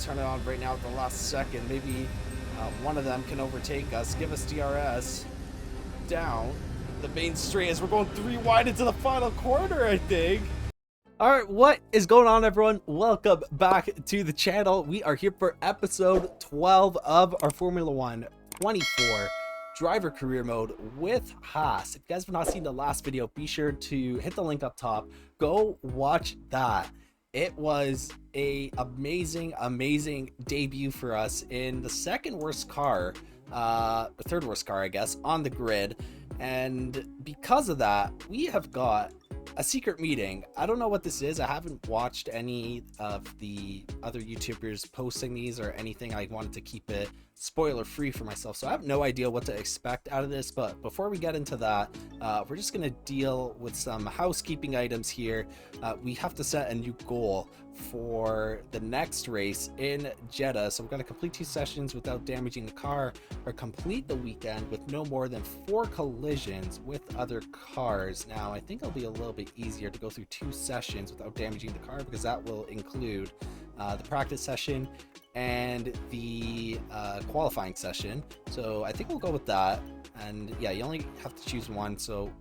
turn it on right now at the last second. Maybe one of them can overtake us, give us DRS down the main straight as we're going 3 wide into the final quarter, I think. All right, what is going on, everyone? Welcome back to the channel. We are here for episode 12 of our Formula One 24 driver career mode with Haas. If you guys have not seen the last video, be sure to hit the link up top. Go watch that. It was a amazing debut for us in the second worst car, third worst car, I guess, on the grid. And because of that, we have got a secret meeting. I don't know what this is. I haven't watched any of the other YouTubers posting these or anything. I wanted to keep it spoiler free for myself, so I have no idea what to expect out of this. But before we get into that, we're just going to deal with some housekeeping items here. We have to set a new goal for the next race in Jeddah, so we've got to complete 2 sessions without damaging the car, or complete the weekend with no more than 4 collisions with other cars. Now I think it'll be a little bit easier to go through 2 sessions without damaging the car, because that will include the practice session and the qualifying session. So I think we'll go with that. And yeah, you only have to choose one, so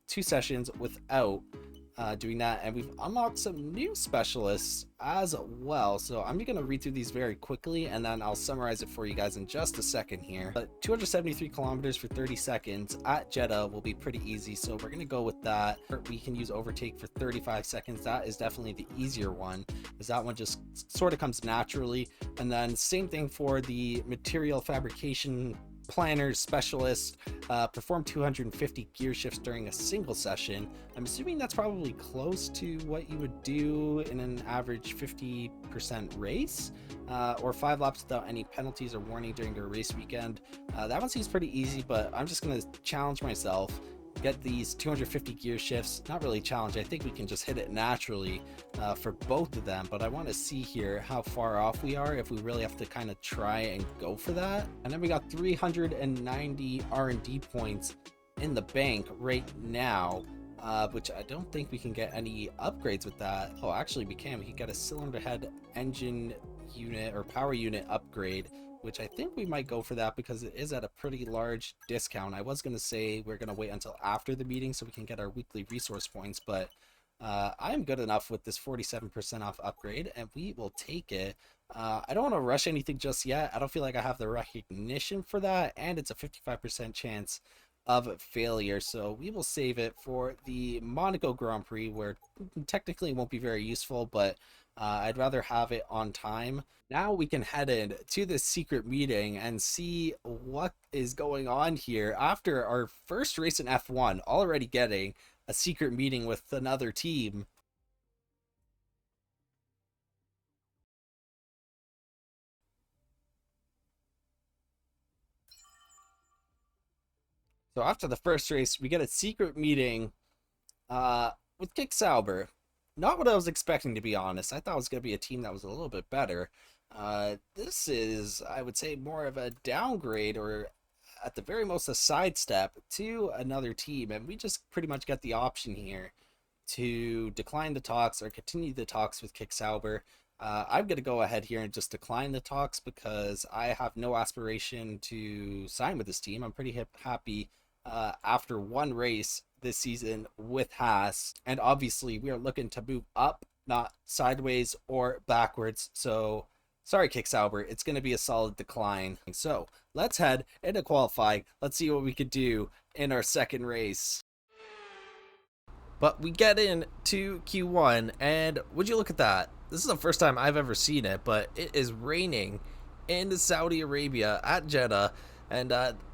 2 sessions without doing that. And we've unlocked some new specialists as well, so I'm gonna read through these very quickly and then I'll summarize it for you guys in just a second here. But 273 kilometers for 30 seconds at Jeddah will be pretty easy, so we're gonna go with that. We can use overtake for 35 seconds. That is definitely the easier one, because that one just sort of comes naturally. And then same thing for the material fabrication planners specialist. Perform 250 gear shifts during a single session. I'm assuming that's probably close to what you would do in an average 50% race, or 5 laps without any penalties or warning during a race weekend. That one seems pretty easy, but I'm just going to challenge myself, get these 250 gear shifts. Not really challenge, I think we can just hit it naturally for both of them, but I want to see here how far off we are, if we really have to kind of try and go for that. And then we got 390 R&D points in the bank right now, which I don't think we can get any upgrades with that. Oh, actually we can get a cylinder head engine unit or power unit upgrade, which I think we might go for that because it is at a pretty large discount. I was going to say we're going to wait until after the meeting so we can get our weekly resource points, but I'm good enough with this 47% off upgrade, and we will take it. I don't want to rush anything just yet. I don't feel like I have the recognition for that, and it's a 55% chance of failure, so we will save it for the Monaco Grand Prix, where technically it won't be very useful, but I'd rather have it on time. Now we can head in to this secret meeting and see what is going on here after our first race in F1, already getting a secret meeting with another team. So after the first race, we get a secret meeting with Kick Sauber. Not what I was expecting, to be honest. I thought it was going to be a team that was a little bit better. This is, I would say, more of a downgrade, or at the very most a sidestep to another team. And we just pretty much get the option here to decline the talks or continue the talks with Kick Sauber. I'm going to go ahead here and just decline the talks because I have no aspiration to sign with this team. I'm pretty happy after one race this season with Haas, and obviously we are looking to move up, not sideways or backwards. So sorry, Kick Sauber, it's going to be a solid decline. So let's head into qualifying. Let's see what we could do in our second race. But we get into Q1, and would you look at that? This is the first time I've ever seen it, but it is raining in Saudi Arabia at Jeddah, and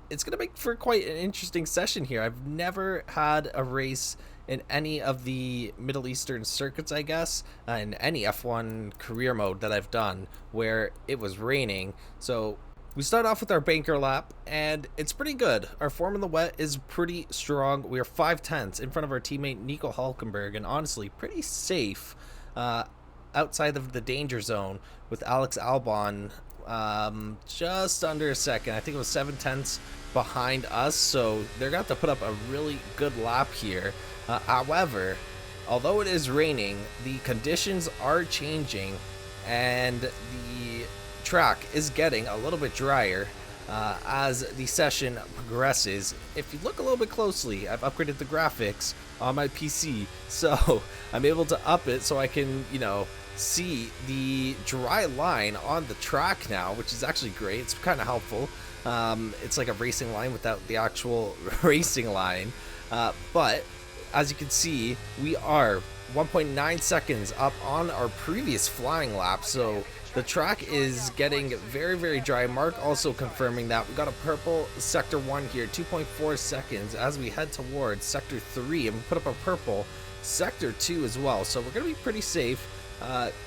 it's going to make for quite an interesting session here. I've never had a race in any of the Middle Eastern circuits, I guess, in any F1 career mode that I've done where it was raining. So we start off with our banker lap, and it's pretty good. Our form in the wet is pretty strong. We are 5/10 in front of our teammate Nico Hulkenberg, and honestly pretty safe outside of the danger zone with Alex Albon just under a second. I think it was 7/10 behind us, so they're going to have to put up a really good lap here. However, although it is raining, the conditions are changing, and the track is getting a little bit drier as the session progresses. If you look a little bit closely, I've upgraded the graphics on my PC, so I'm able to up it so I can, see the dry line on the track now, which is actually great. It's kind of helpful. It's like a racing line without the actual racing line, but as you can see, we are 1.9 seconds up on our previous flying lap, so the track is getting very, very dry. Mark also confirming that. We got a purple sector 1 here, 2.4 seconds as we head towards sector 3, and we put up a purple sector 2 as well, so we're going to be pretty safe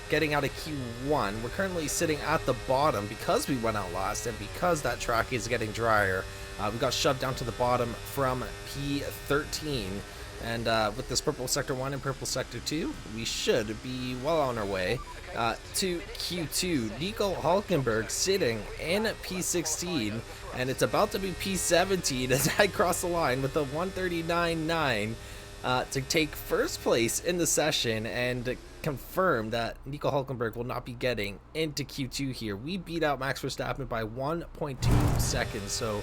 getting out of Q1. We're currently sitting at the bottom because we went out last and because that track is getting drier. We got shoved down to the bottom from P13. And with this purple sector 1 and purple sector 2, we should be well on our way to Q2. Nico Hulkenberg sitting in P16, and it's about to be P17 as I cross the line with a 139.9 to take first place in the session and confirm that Nico Hulkenberg will not be getting into Q2 here. We beat out Max Verstappen by 1.2 seconds, so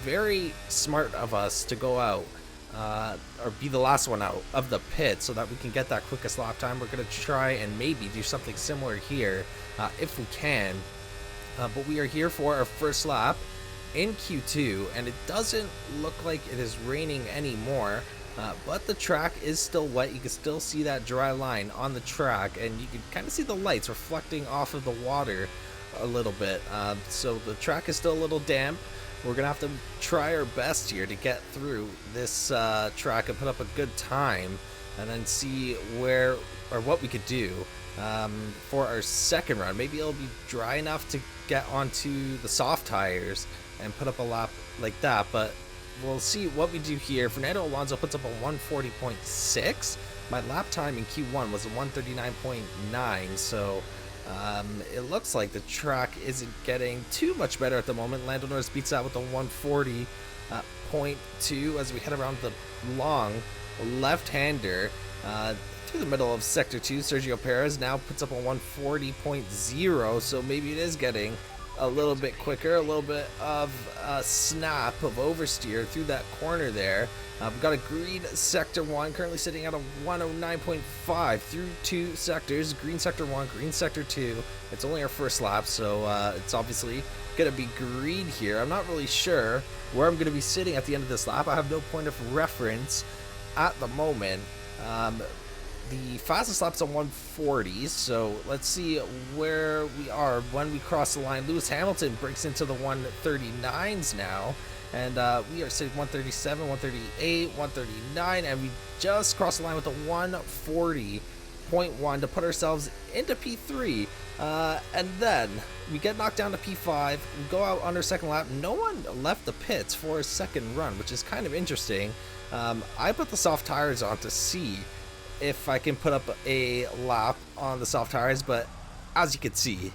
very smart of us to go out or be the last one out of the pit so that we can get that quickest lap time. We're going to try and maybe do something similar here if we can, but we are here for our first lap in Q2, and it doesn't look like it is raining anymore, but the track is still wet. You can still see that dry line on the track, and you can kind of see the lights reflecting off of the water a little bit, so the track is still a little damp. We're going to have to try our best here to get through this track and put up a good time, and then see where or what we could do for our second run. Maybe it'll be dry enough to get onto the soft tires and put up a lap like that, but we'll see what we do here. Fernando Alonso puts up a 140.6. My lap time in Q1 was a 139.9, so it looks like the track isn't getting too much better at the moment. Lando Norris beats that with a 140.2 as we head around the long left-hander through the middle of sector 2. Sergio Perez now puts up a 140.0, so maybe it is getting a little bit quicker, a little bit of a snap of oversteer through that corner there. We've got a green sector 1 currently sitting at a 109.5 through 2 sectors. Green sector 1, green sector 2. It's only our first lap, so it's obviously going to be green here. I'm not really sure where I'm going to be sitting at the end of this lap. I have no point of reference at the moment. The fastest lap's on 140, so let's see where we are when we cross the line. Lewis Hamilton breaks into the 139s now, and we are sitting 137, 138, 139, and we just crossed the line with a 140.1 to put ourselves into P3, and then we get knocked down to P5. We go out on our second lap. No one left the pits for a second run, which is kind of interesting. I put the soft tires on to see if I can put up a lap on the soft tires, but as you can see,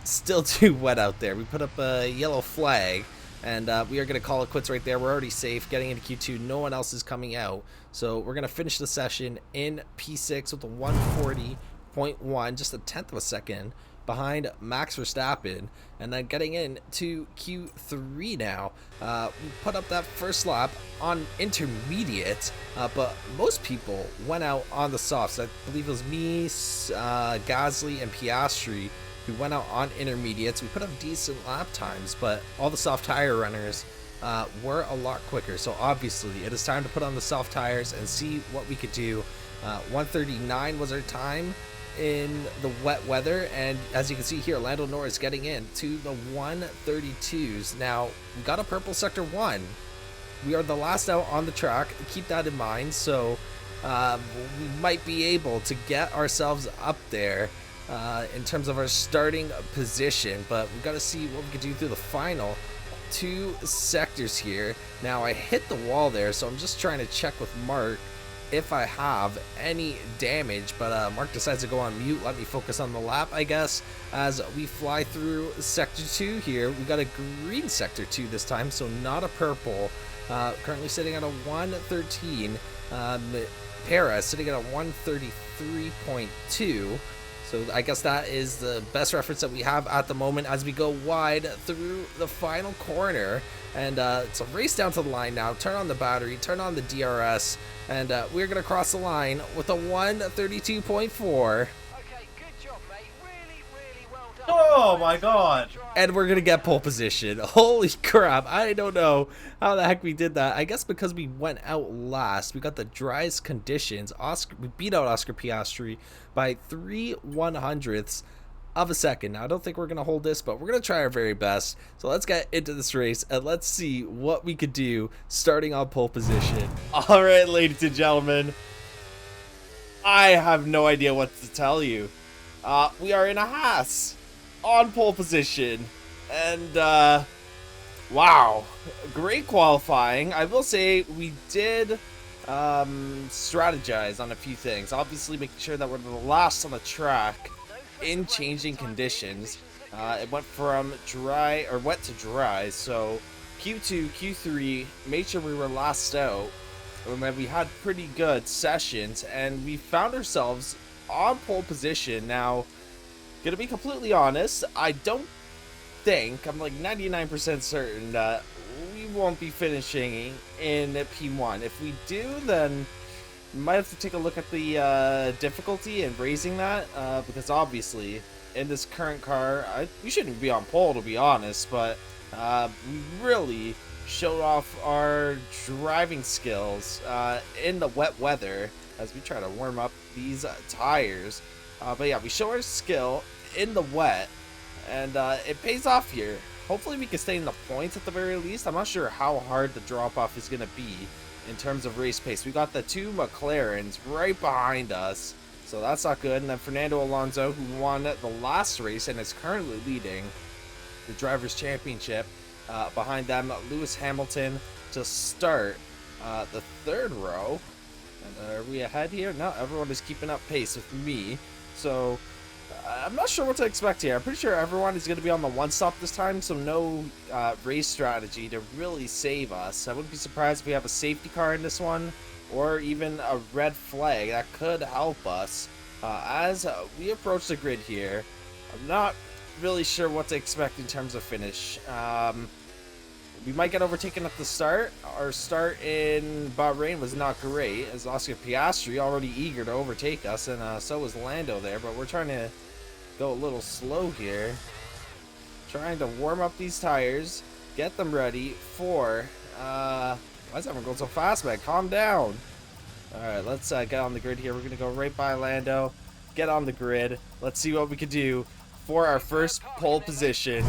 still too wet out there. We put up a yellow flag, and we are going to call it quits right there. We're already safe getting into Q2. No one else is coming out, so we're going to finish the session in P6 with a 140.1, just a tenth of a second behind Max Verstappen. And then getting into Q3 now, we put up that first lap on intermediate, but most people went out on the softs. I believe it was me, Gasly, and Piastri who went out on intermediates. We put up decent lap times, but all the soft tire runners were a lot quicker. So obviously it is time to put on the soft tires and see what we could do. 139 was our time in the wet weather, and as you can see here, Lando Norris getting in to the 132s. Now we got a purple sector 1. We are the last out on the track, keep that in mind, so we might be able to get ourselves up there in terms of our starting position, but we've got to see what we can do through the final 2 sectors here. Now I hit the wall there, so I'm just trying to check with Mark if I have any damage, but Mark decides to go on mute. Let me focus on the lap, I guess, as we fly through sector 2 here. We got a green sector 2 this time, so not a purple. Currently sitting at a 113. Perez sitting at a 133.2. So I guess that is the best reference that we have at the moment as we go wide through the final corner. And it's a race down to the line now. Turn on the battery, turn on the DRS, and we're going to cross the line with a 1:32.4. Oh my god. And we're going to get pole position. Holy crap. I don't know how the heck we did that. I guess because we went out last. We got the driest conditions. We beat out Oscar Piastri by 3/100ths of a second. Now, I don't think we're going to hold this, but we're going to try our very best. So let's get into this race and let's see what we could do starting on pole position. All right, ladies and gentlemen. I have no idea what to tell you. We are in a Haas on pole position, and wow, great qualifying. I will say we did strategize on a few things, obviously making sure that we're the last on the track in changing conditions. It went from dry or wet to dry, so Q2, Q3 made sure we were last out, and we had pretty good sessions, and we found ourselves on pole position. Now, gonna be completely honest, I don't think, I'm like 99% certain that we won't be finishing in P1. If we do, then we might have to take a look at the difficulty and raising that, because obviously in this current car, we shouldn't be on pole, to be honest, but we really showed off our driving skills in the wet weather as we try to warm up these tires. But yeah, we show our skill in the wet, and it pays off here. Hopefully we can stay in the points at the very least. I'm not sure how hard the drop-off is going to be in terms of race pace. We got the two McLarens right behind us, so that's not good. And then Fernando Alonso, who won the last race and is currently leading the Drivers' Championship. Behind them, Lewis Hamilton to start the third row. And are we ahead here? No, everyone is keeping up pace with me. So I'm not sure what to expect here. I'm pretty sure everyone is going to be on the one stop this time, so no race strategy to really save us. I wouldn't be surprised if we have a safety car in this one, or even a red flag that could help us as we approach the grid here. I'm not really sure what to expect in terms of finish. We might get overtaken at the start. Our start in Bahrain was not great, as Oscar Piastri already eager to overtake us, and so was Lando there, but we're trying to go a little slow here. Trying to warm up these tires, get them ready for, why is everyone going so fast, man? Calm down. Alright, let's get on the grid here. We're going to go right by Lando, get on the grid. Let's see what we can do for our first pole position.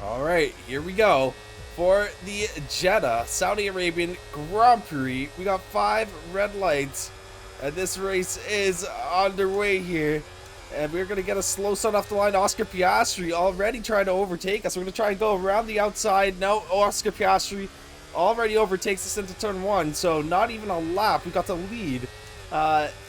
Alright, here we go. For the Jeddah Saudi Arabian Grand Prix, we got 5 red lights, and this race is underway here. And we're going to get a slow start off the line. Oscar Piastri already trying to overtake us. We're going to try and go around the outside. No, Oscar Piastri already overtakes us into turn 1, so not even a lap. We got the lead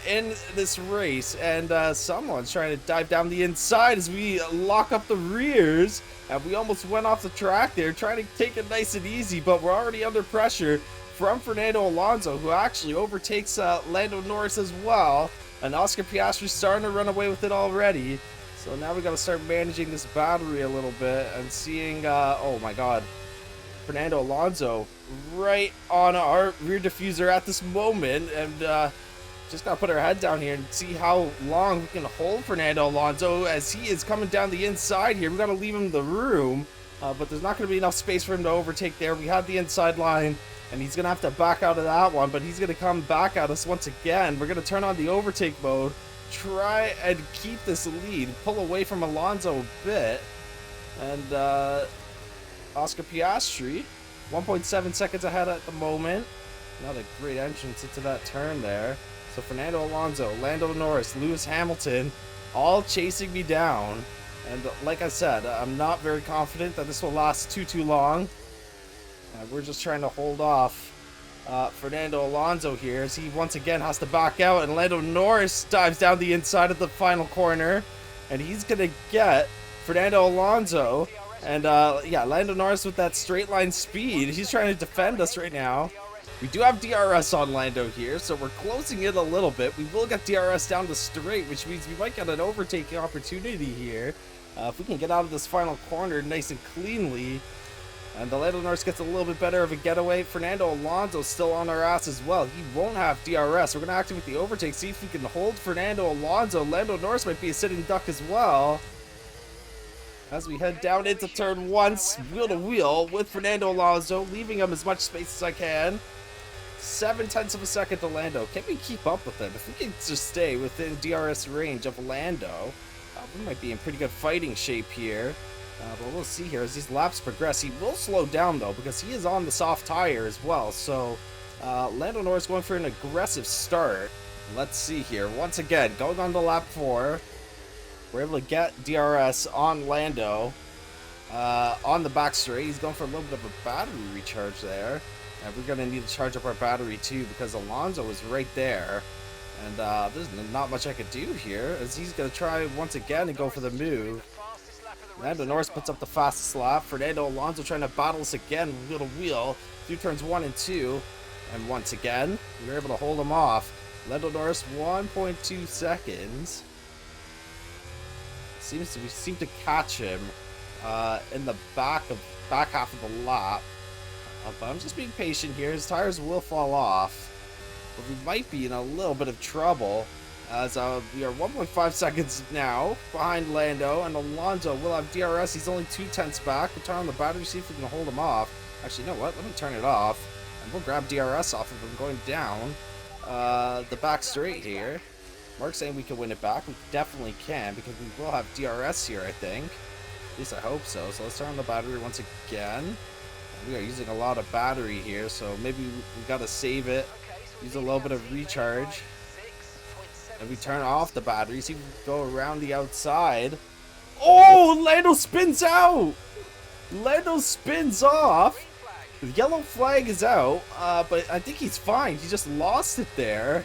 in this race, and someone's trying to dive down the inside as we lock up the rears. And we almost went off the track there, trying to take it nice and easy, but we're already under pressure from Fernando Alonso, who actually overtakes Lando Norris as well. And Oscar Piastri starting to run away with it already. So now we got to start managing this battery a little bit and seeing, oh my god, Fernando Alonso right on our rear diffuser at this moment. And just got to put our head down here and see how long we can hold Fernando Alonso as he is coming down the inside here. We got to leave him the room, but there's not going to be enough space for him to overtake there. We have the inside line, and he's going to have to back out of that one, but he's going to come back at us once again. We're going to turn on the overtake mode, try and keep this lead, pull away from Alonso a bit, and Oscar Piastri, 1.7 seconds ahead at the moment. Not a great entrance into that turn there. So Fernando Alonso, Lando Norris, Lewis Hamilton, all chasing me down. And like I said, I'm not very confident that this will last too long. We're just trying to hold off Fernando Alonso here as he once again has to back out. And Lando Norris dives down the inside of the final corner. And he's going to get Fernando Alonso. And yeah, Lando Norris with that straight line speed. He's trying to defend us right now. We do have DRS on Lando here, so we're closing it a little bit. We will get DRS down to straight, which means we might get an overtaking opportunity here. If we can get out of this final corner nice and cleanly. And the Lando Norris gets a little bit better of a getaway. Fernando Alonso's still on our ass as well. He won't have DRS. We're going to activate the overtake, see if we can hold Fernando Alonso. Lando Norris might be a sitting duck as well. As we head down into turn 1, wheel to wheel with Fernando Alonso, leaving him as much space as I can. 0.7 of a second to Lando. Can we keep up with him? If we can just stay within DRS range of Lando, we might be in pretty good fighting shape here. But we'll see here as these laps progress. He will slow down though because he is on the soft tire as well. So Lando Norris going for an aggressive start. Let's see here. Once again, going on to lap 4. We're able to get DRS on Lando on the back straight. He's going for a little bit of a battery recharge there. And we're going to need to charge up our battery too because Alonso is right there. And there's not much I could do here as he's going to try once again to go for the move. Lando Norris puts up the fastest lap. Fernando Alonso trying to battle us again wheel to wheel through turns 1 and 2. And once again, we were able to hold him off. Lando Norris 1.2 seconds. We seem to catch him in the back half of the lap. But I'm just being patient here. His tires will fall off. But we might be in a little bit of trouble. As we are 1.5 seconds now behind Lando, and Alonso will have DRS. He's only 0.2 back. We'll turn on the battery, see if we can hold him off. Actually, you know what? Let me turn it off, and we'll grab DRS off of him going down the back straight here. Mark's saying we can win it back. We definitely can because we will have DRS here, I think. At least I hope so. So let's turn on the battery once again. We are using a lot of battery here, so maybe we got to save it. Use a little bit of recharge. And we turn off the battery, see if we can go around the outside. Oh, Lando spins out! Lando spins off. The yellow flag is out, but I think he's fine. He just lost it there.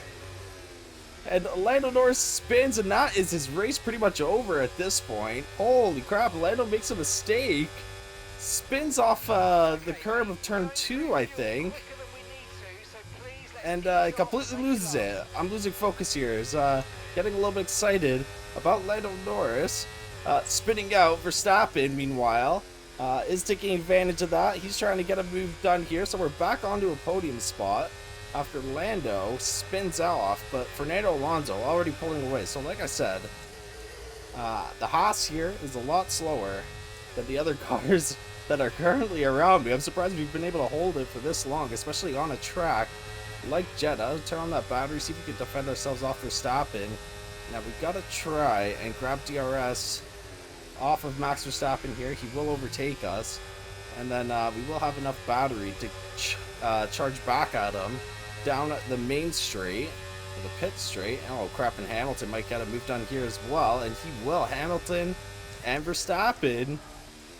And Lando Norris spins, and that is his race pretty much over at this point. Holy crap, Lando makes a mistake. Spins off the curb of turn 2, I think. And he completely loses it. I'm losing focus here. Is getting a little bit excited about Lando Norris. Spinning out. Verstappen, meanwhile, is taking advantage of that. He's trying to get a move done here. So we're back onto a podium spot after Lando spins off. But Fernando Alonso already pulling away. So like I said, the Haas here is a lot slower than the other cars that are currently around me. I'm surprised we've been able to hold it for this long, especially on a track like Jeddah. Turn on that battery, see if we can defend ourselves off Verstappen. Now we've got to try and grab DRS off of Max Verstappen here. He will overtake us, and then we will have enough battery to charge back at him down at the main straight, or the pit straight. Oh crap, and Hamilton might get a move done here as well, and he will. Hamilton and Verstappen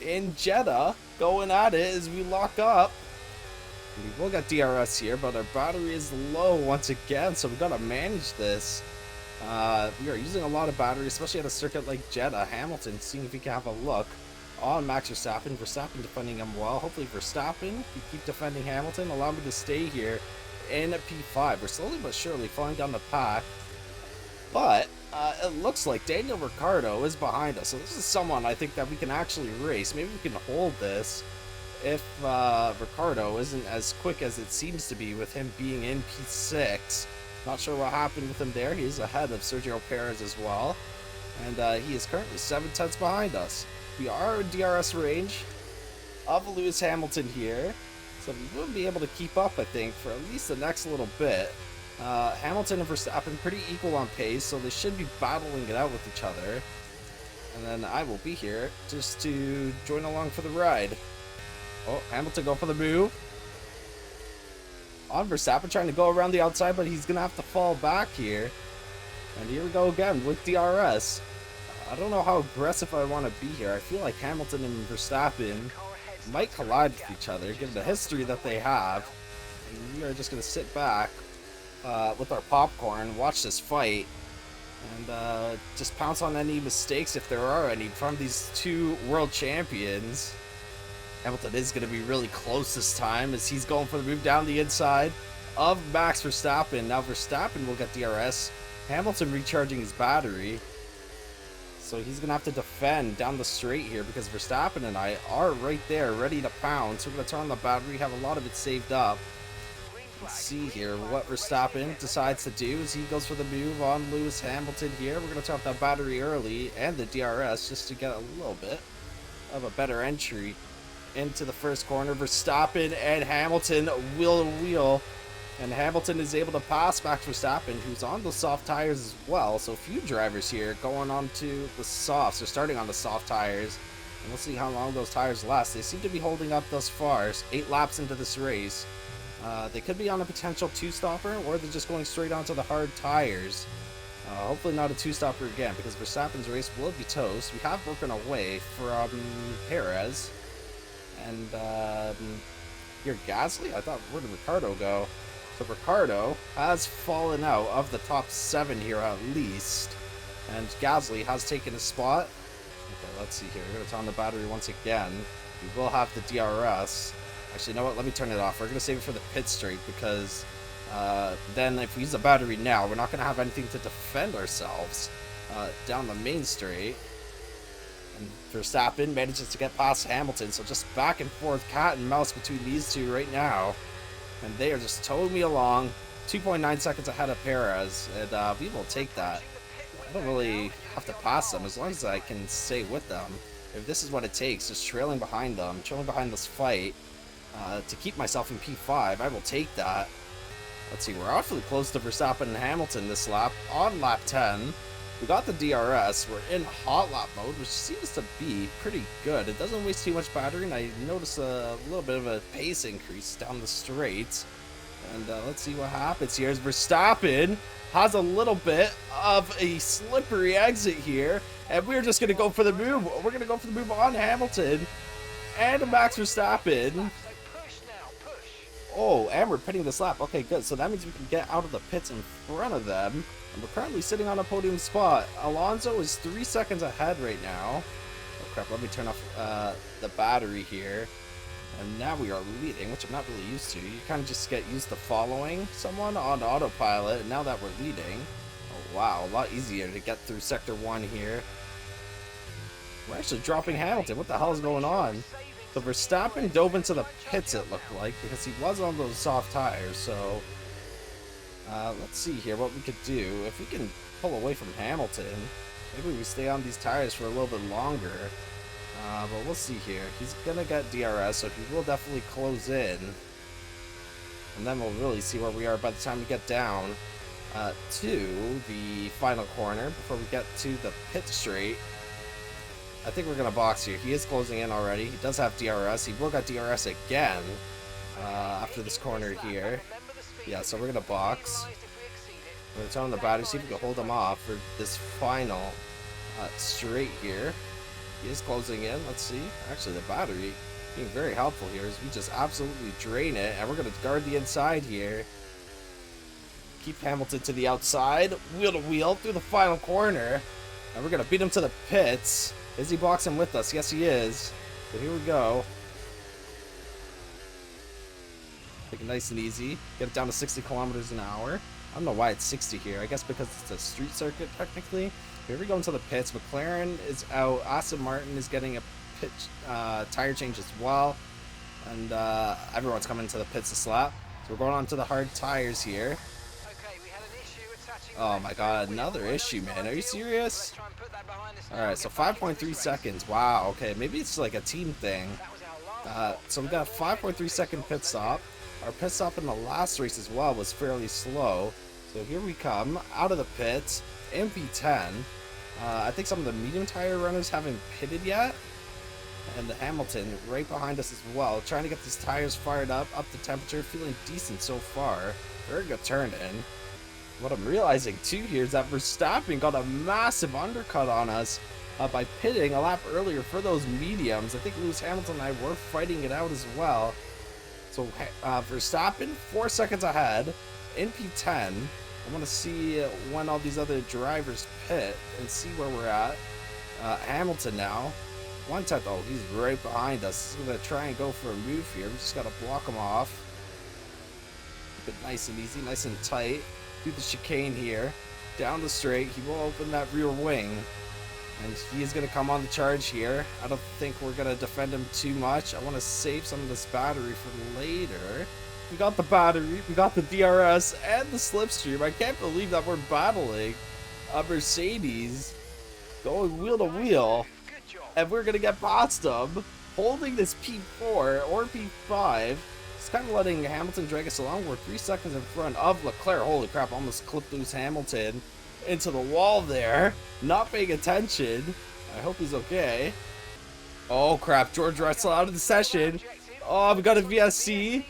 in Jeddah going at it as we lock up. We will get DRS here, but our battery is low once again, so we've got to manage this. We are using a lot of battery, especially at a circuit like Jeddah. Hamilton seeing if he can have a look on Max Verstappen. Verstappen defending him well. Hopefully Verstappen can keep defending Hamilton. Allow me to stay here in P5. We're slowly but surely falling down the path, but it looks like Daniel Ricciardo is behind us. So this is someone I think that we can actually race. Maybe we can hold this if Ricciardo isn't as quick as it seems to be with him being in P6. Not sure what happened with him there. He's ahead of Sergio Perez as well. And he is currently 0.7 behind us. We are in DRS range of Lewis Hamilton here. So we will be able to keep up, I think, for at least the next little bit. Hamilton and Verstappen pretty equal on pace, so they should be battling it out with each other. And then I will be here just to join along for the ride. Oh, Hamilton go for the move. On Verstappen trying to go around the outside, but he's going to have to fall back here. And here we go again with DRS. I don't know how aggressive I want to be here. I feel like Hamilton and Verstappen might collide with each other, given the history that they have. And we are just going to sit back with our popcorn, watch this fight, and just pounce on any mistakes, if there are any, from these two world champions. Hamilton is going to be really close this time as he's going for the move down the inside of Max Verstappen. Now Verstappen will get DRS. Hamilton recharging his battery. So he's going to have to defend down the straight here because Verstappen and I are right there ready to pound. So we're going to turn on the battery, have a lot of it saved up. Let's see here what Verstappen decides to do as he goes for the move on Lewis Hamilton here. We're going to turn off that battery early and the DRS just to get a little bit of a better entry into the first corner. Verstappen and Hamilton wheel to wheel. And Hamilton is able to pass Max Verstappen, who's on the soft tires as well. So a few drivers here going on to the softs. They're starting on the soft tires. And we'll see how long those tires last. They seem to be holding up thus far. 8 laps into this race. They could be on a potential 2-stopper, or they're just going straight onto the hard tires. Hopefully not a 2-stopper again, because Verstappen's race will be toast. We have broken away from Perez. And here, Gasly? I thought, where did Ricardo go? So Ricardo has fallen out of the top 7 here at least. And Gasly has taken his spot. Okay, let's see here. We're going to turn on the battery once again. We will have the DRS. Actually, you know what? Let me turn it off. We're going to save it for the pit straight because then if we use the battery now, we're not going to have anything to defend ourselves down the main straight. And Verstappen manages to get past Hamilton. So just back and forth, cat and mouse between these two right now. And they are just towing me along, 2.9 seconds ahead of Perez, and we will take that. I don't really have to pass them as long as I can stay with them. If this is what it takes, just trailing behind them, trailing behind this fight, to keep myself in P5, I will take that. Let's see, we're awfully close to Verstappen and Hamilton this lap, on lap 10. We got the DRS, we're in hot lap mode, which seems to be pretty good. It doesn't waste too much battery, and I notice a little bit of a pace increase down the straight. And let's see what happens here as Verstappen has a little bit of a slippery exit here. And we're just going to go for the move. We're going to go for the move on Hamilton and Max Verstappen. Oh, and we're pitting this lap. Okay, good. So that means we can get out of the pits in front of them. And we're currently sitting on a podium spot. Alonso is 3 seconds ahead right now. Oh crap, let me turn off the battery here. And now we are leading, which I'm not really used to. You kind of just get used to following someone on autopilot. And now that we're leading, oh wow, a lot easier to get through Sector 1 here. We're actually dropping Hamilton. What the hell is going on? So Verstappen dove into the pits, it looked like, because he was on those soft tires. So let's see here what we could do. If we can pull away from Hamilton, maybe we stay on these tires for a little bit longer. But we'll see here. He's going to get DRS, so he will definitely close in. And then we'll really see where we are by the time we get down to the final corner before we get to the pit straight. I think we're going to box here. He is closing in already. He does have DRS. He will get DRS again after this corner here. Yeah, so we're going to box. We're going to turn on the battery, see if we can hold him off for this final straight here. He is closing in. Let's see. Actually, the battery being very helpful here as we just absolutely drain it. And we're going to guard the inside here. Keep Hamilton to the outside. Wheel to wheel through the final corner. And we're going to beat him to the pits. Is he boxing with us? Yes, he is. So here we go. Take it nice and easy. Get it down to 60 kilometers an hour. I don't know why it's 60 here. I guess because it's a street circuit, technically. Here we go into the pits. McLaren is out. Aston Martin is getting a pit tire change as well. And everyone's coming into the pits this lap. So we're going on to the hard tires here. Oh my god, another issue, man. Are you serious? Alright, so 5.3 seconds. Wow, okay. Maybe it's like a team thing. So we got a 5.3 second pit stop. Our pit stop in the last race as well was fairly slow. So here we come, out of the pits, MP10. I think some of the medium tire runners haven't pitted yet. And Hamilton right behind us as well, trying to get these tires fired up to temperature, feeling decent so far. Very good turn in. What I'm realizing too here is that Verstappen got a massive undercut on us by pitting a lap earlier for those mediums. I think Lewis Hamilton and I were fighting it out as well. So Verstappen 4 seconds ahead in P10. I want to see when all these other drivers pit and see where we're at. Hamilton now 1/10. Oh, he's right behind us. He's going to try and go for a move here. We just got to block him off. Keep it nice and easy, nice and tight. Do the chicane here. Down the straight. He will open that rear wing. And he is going to come on the charge here. I don't think we're going to defend him too much. I want to save some of this battery for later. We got the battery, we got the DRS, and the slipstream. I can't believe that we're battling a Mercedes going wheel to wheel, and we're going to get past them, holding this P4 or P5. It's kind of letting Hamilton drag us along. We're 3 seconds in front of Leclerc. Holy crap, almost clipped Lewis Hamilton into the wall there. Not paying attention. I hope he's okay. Oh crap, George Russell out of the session. Oh, we got a VSC.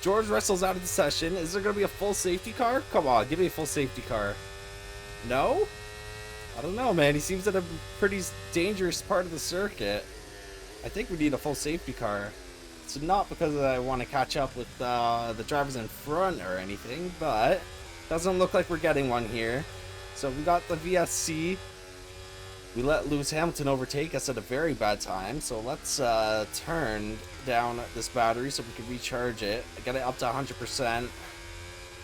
George Russell's out of the session. Is there going to be a full safety car? Come on, give me a full safety car. No? I don't know, man. He seems at a pretty dangerous part of the circuit. I think we need a full safety car. It's not because I want to catch up with the drivers in front or anything, but doesn't look like we're getting one here. So we got the VSC. We let Lewis Hamilton overtake us at a very bad time. So let's turn down this battery so we can recharge it. Get it up to 100%.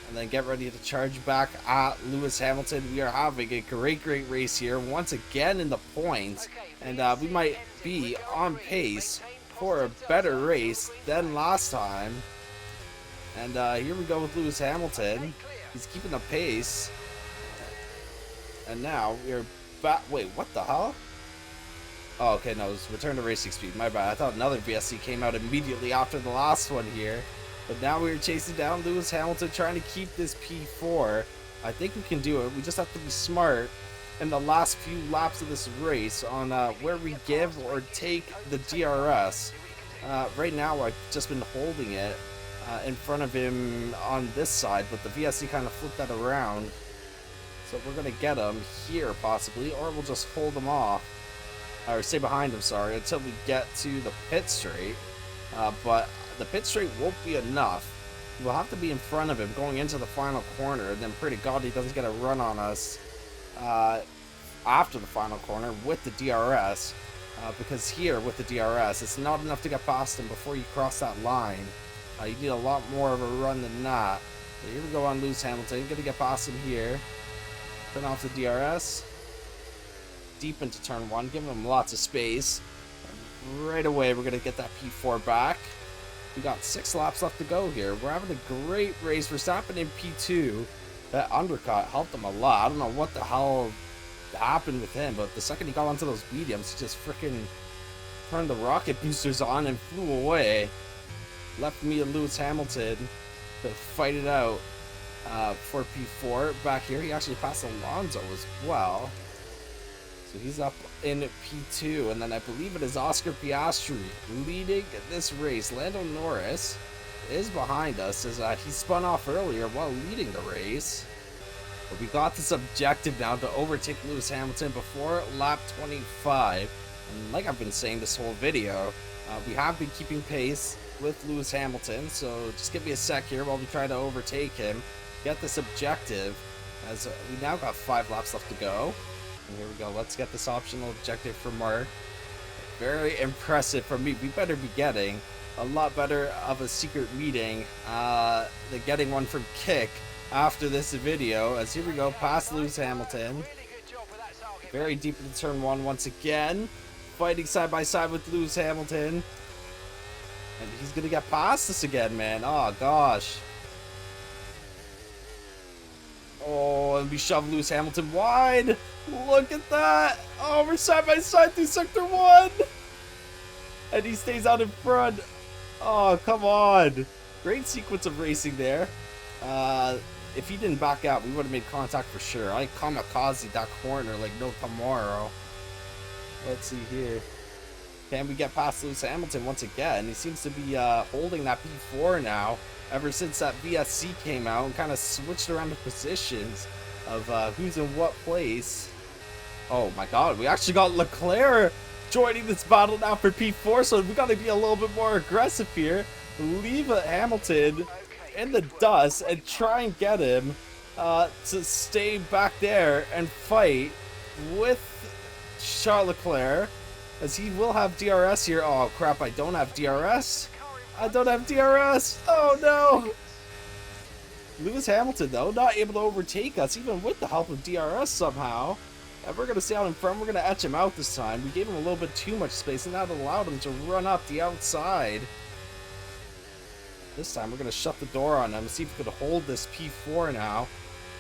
And then get ready to charge back at Lewis Hamilton. We are having a great race here. Once again in the points. And we might be on pace for a better race than last time. And here we go with Lewis Hamilton. He's keeping the pace. And now we're back. Wait, what the hell? Oh, okay, no, it's return to racing speed. My bad. I thought another VSC came out immediately after the last one here. But now we're chasing down Lewis Hamilton, trying to keep this P4. I think we can do it. We just have to be smart in the last few laps of this race on where we give or take the DRS. Right now, I've just been holding it in front of him on this side, but the VSC kind of flipped that around. So we're going to get him here, possibly, or we'll just hold him off. Or stay behind him, sorry, until we get to the pit straight. But the pit straight won't be enough. We'll have to be in front of him going into the final corner, and then pretty God he doesn't get a run on us after the final corner with the DRS. Because here, with the DRS, it's not enough to get past him before you cross that line. You need a lot more of a run than that. So here we go on Lewis Hamilton. Gonna get past him here. Turn off the DRS. Deep into turn 1. Give him lots of space. And right away, we're gonna get that P4 back. We got 6 laps left to go here. We're having a great race. Verstappen in P2. That undercut helped him a lot. I don't know what the hell happened with him, but the second he got onto those mediums, he just freaking turned the rocket boosters on and flew away. Left me and Lewis Hamilton to fight it out for P4. Back here, he actually passed Alonso as well. So he's up in P2, and then I believe it is Oscar Piastri leading this race. Lando Norris is behind us as he spun off earlier while leading the race. But we got this objective now to overtake Lewis Hamilton before lap 25. And like I've been saying this whole video, we have been keeping pace with Lewis Hamilton, so just give me a sec here while we try to overtake him, get this objective, as we now got 5 laps left to go. And here we go, let's get this optional objective for Mark. Very impressive from me. We better be getting a lot better of a secret meeting than getting one from Kick after this video, as here we go, past Lewis Hamilton. Very deep into turn 1 once again, fighting side by side with Lewis Hamilton. And he's gonna get past us again, man. Oh, gosh. Oh, and we shove Lewis Hamilton wide. Look at that. Oh, we're side by side through sector 1. And he stays out in front. Oh, come on. Great sequence of racing there. If he didn't back out, we would have made contact for sure. I kamikaze that corner like no tomorrow. Let's see here. Can we get past Lewis Hamilton once again? He seems to be holding that P4 now, ever since that VSC came out and kind of switched around the positions of who's in what place. Oh my God, we actually got Leclerc joining this battle now for P4, so we got to be a little bit more aggressive here. Leave Hamilton in the dust and try and get him to stay back there and fight with Charles Leclerc. as he will have DRS here. Oh crap, I don't have DRS. I don't have DRS. Oh no. Lewis Hamilton, though, not able to overtake us, even with the help of DRS somehow. And we're going to stay out in front. We're going to etch him out this time. We gave him a little bit too much space, and that allowed him to run up the outside. This time, we're going to shut the door on him, see if we could hold this P4 now.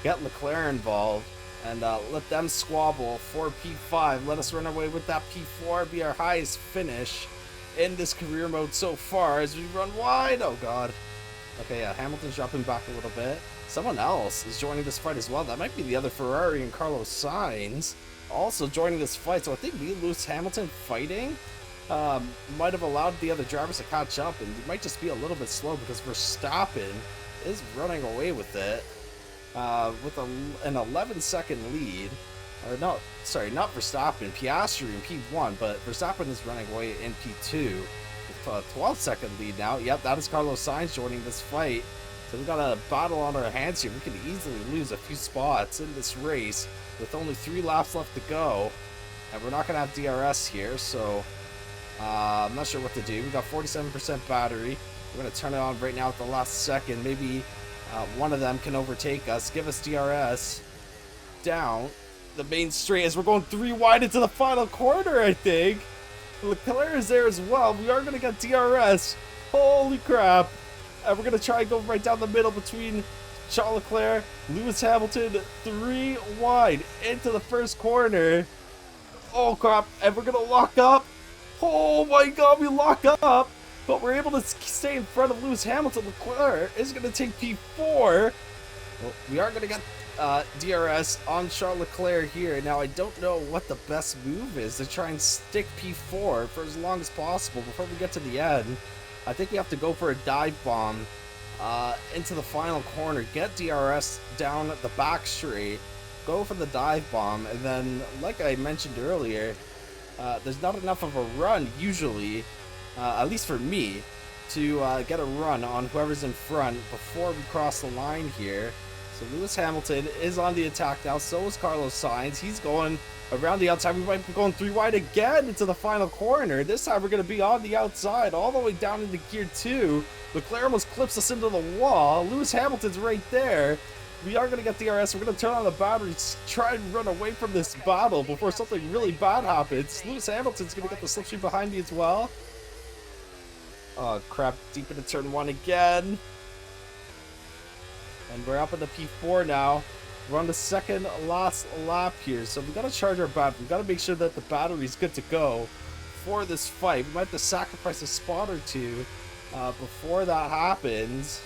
Get Leclerc involved, and let them squabble for P5. Let us run away with that P4, be our highest finish in this career mode so far as we run wide. Oh, God. Okay, yeah, Hamilton's dropping back a little bit. Someone else is joining this fight as well. That might be the other Ferrari and Carlos Sainz also joining this fight. So I think me and Lewis Hamilton fighting might have allowed the other drivers to catch up, and it might just be a little bit slow because Verstappen is running away with it with an 11-second lead. Or no, sorry, not Verstappen, Piastri in P1, but Verstappen is running away in P2. 12-second lead now. Yep, that is Carlos Sainz joining this fight. So we've got a battle on our hands here. We could easily lose a few spots in this race with only 3 laps left to go. And we're not going to have DRS here, so I'm not sure what to do. We got 47% battery. We're going to turn it on right now at the last second. Maybe one of them can overtake us, give us DRS down the main straight as we're going 3 wide into the final corner, I think. Leclerc is there as well. We are going to get DRS. Holy crap. And we're going to try and go right down the middle between Charles Leclerc, Lewis Hamilton, 3 wide into the first corner. Oh crap. And we're going to lock up. Oh my God, we lock up. But we're able to stay in front of Lewis Hamilton. Leclerc is going to take P4. Well, we are going to get DRS on Charles Leclerc here. Now, I don't know what the best move is to try and stick P4 for as long as possible before we get to the end. I think we have to go for a dive bomb into the final corner, get DRS down the back straight, go for the dive bomb, and then, like I mentioned earlier, there's not enough of a run usually, at least for me, to get a run on whoever's in front before we cross the line here. So Lewis Hamilton is on the attack now, so is Carlos Sainz. He's going around the outside. We might be going 3 wide again into the final corner. This time we're going to be on the outside, all the way down into gear 2. Leclerc almost clips us into the wall. Lewis Hamilton's right there. We are going to get DRS. We're going to turn on the batteries, try and run away from this battle before something really bad happens. Lewis Hamilton's going to get the slipstream behind me as well. Oh crap, deep into turn 1 again. And we're up in the P4 now. We're on the second last lap here. So we got to charge our battery. We got to make sure that the battery's good to go for this fight. We might have to sacrifice a spot or two before that happens.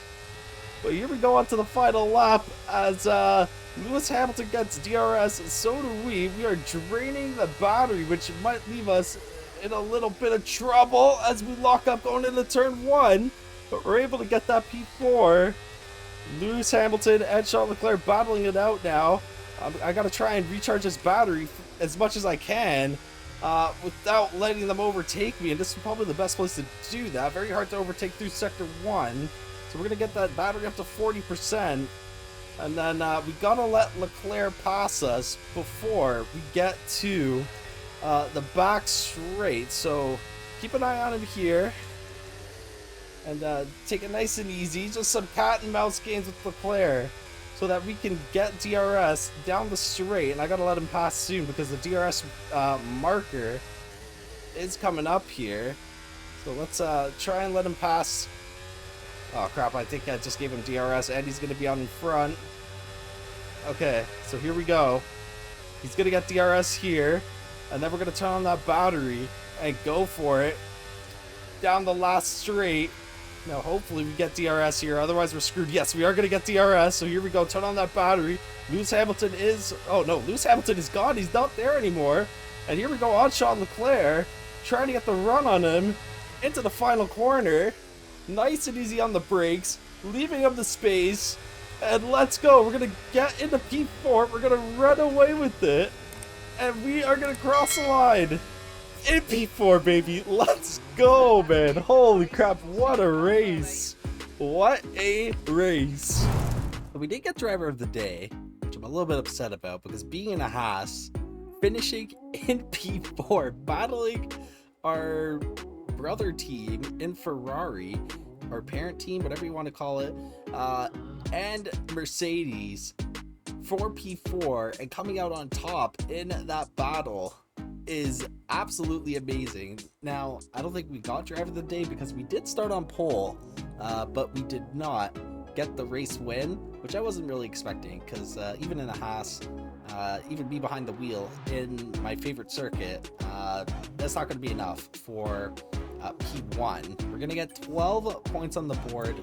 But here we go on to the final lap as Lewis Hamilton gets DRS. So do we. We are draining the battery, which might leave us in a little bit of trouble as we lock up going into turn 1. But we're able to get that P4. Lewis Hamilton and Charles Leclerc battling it out now. I gotta try and recharge this battery as much as I can without letting them overtake me, and this is probably the best place to do that. Very hard to overtake through sector 1, so we're gonna get that battery up to 40%, and then we gotta let Leclerc pass us before we get to the back straight. So keep an eye on him here. And take it nice and easy, just some cat and mouse games with Leclerc so that we can get DRS down the straight. And I gotta let him pass soon because the DRS marker is coming up here. So let's try and let him pass. Oh crap, I think I just gave him DRS and he's gonna be out in front. Okay, so here we go. He's gonna get DRS here, and then we're gonna turn on that battery and go for it down the last straight. Now, hopefully we get DRS here. Otherwise, we're screwed. Yes, we are going to get DRS. So here we go. Turn on that battery. Lewis Hamilton is... Oh, no. Lewis Hamilton is gone. He's not there anymore. And here we go on Charles Leclerc. Trying to get the run on him into the final corner. Nice and easy on the brakes. Leaving him the space. And let's go. We're going to get into P4. We're going to run away with it. And we are going to cross the line. In P4, baby. Let's go, man. Holy crap, what a race. What a race. We did get driver of the day, which I'm a little bit upset about because being in a Haas, finishing in P4, battling our brother team in Ferrari, or parent team, whatever you want to call it, and Mercedes for P4 and coming out on top in that battle is absolutely amazing. Now, I don't think we got driver of the day because we did start on pole, but we did not get the race win, which I wasn't really expecting because even in a Haas, even be behind the wheel in my favorite circuit, that's not going to be enough for P1. We're going to get 12 points on the board.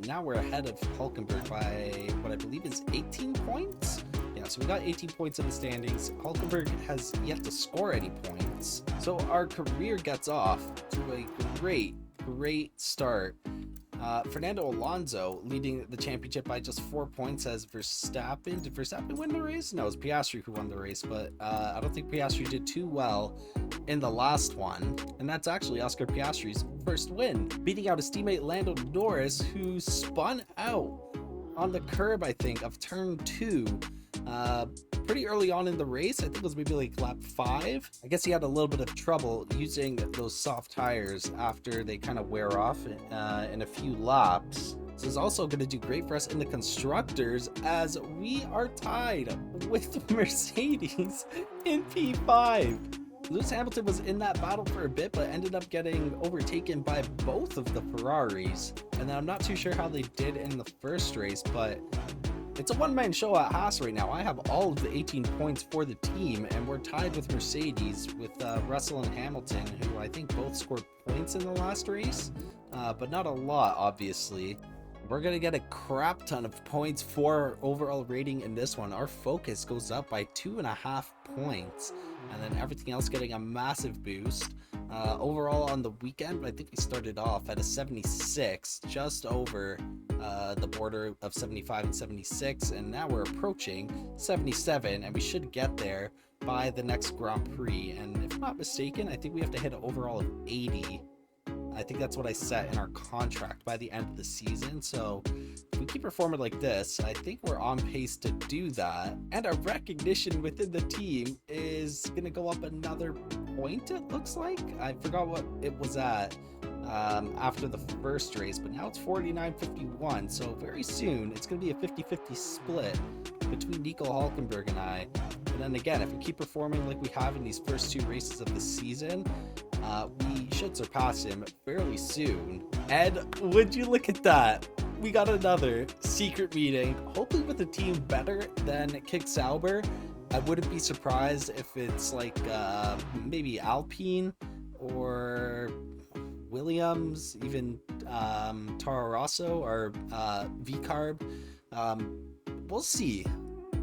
Now we're ahead of Hulkenberg by what I believe is 18 points. Yeah, so we got 18 points in the standings. Hulkenberg has yet to score any points. So our career gets off to a great start. Fernando Alonso leading the championship by just 4 points as Verstappen. Did Verstappen win the race? No, it was Piastri who won the race, but I don't think Piastri did too well in the last one. And that's actually Oscar Piastri's first win, beating out his teammate Lando Norris, who spun out on the curb, I think, of turn 2 pretty early on in the race. I think it was maybe like lap 5. I guess he had a little bit of trouble using those soft tires after they kind of wear off in a few laps. This is also going to do great for us in the constructors as we are tied with Mercedes in P5. Lewis Hamilton was in that battle for a bit, but ended up getting overtaken by both of the Ferraris. And then I'm not too sure how they did in the first race, but it's a one-man show at Haas right now. I have all of the 18 points for the team, and we're tied with Mercedes with Russell and Hamilton, who I think both scored points in the last race, but not a lot, obviously. We're going to get a crap ton of points for overall rating in this one. Our focus goes up by 2.5 points, and then everything else getting a massive boost. Overall on the weekend, I think we started off at a 76, just over the border of 75 and 76, and now we're approaching 77, and we should get there by the next Grand Prix. And if I'm not mistaken, I think we have to hit an overall of 80. I think that's what I set in our contract by the end of the season. So if we keep performing like this, I think we're on pace to do that. And our recognition within the team is going to go up another point, it looks like. I forgot what it was at after the first race, but now it's 49-51. So very soon it's going to be a 50-50 split between Nico Hulkenberg and I. And then again, if we keep performing like we have in these first 2 races of the season, we should surpass him fairly soon. And would you look at that? We got another secret meeting, hopefully with a team better than Kick Sauber. I wouldn't be surprised if it's like maybe Alpine or Williams, even Toro Rosso or V-Carb. We'll see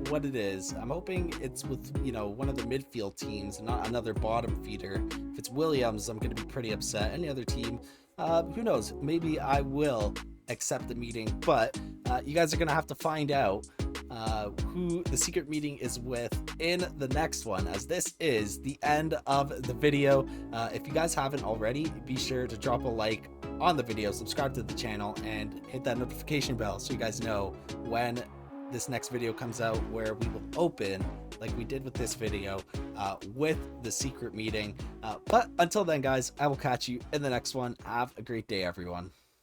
what it is. I'm hoping it's with, you know, one of the midfield teams, not another bottom feeder. If it's Williams, I'm going to be pretty upset. Any other team, who knows? Maybe I will accept the meeting, but you guys are going to have to find out who the secret meeting is with in the next one, as this is the end of the video. If you guys haven't already, be sure to drop a like on the video, subscribe to the channel, and hit that notification bell so you guys know when this next video comes out, where we will open, like we did with this video, with the secret meeting. But until then, guys, I will catch you in the next one. Have a great day, everyone.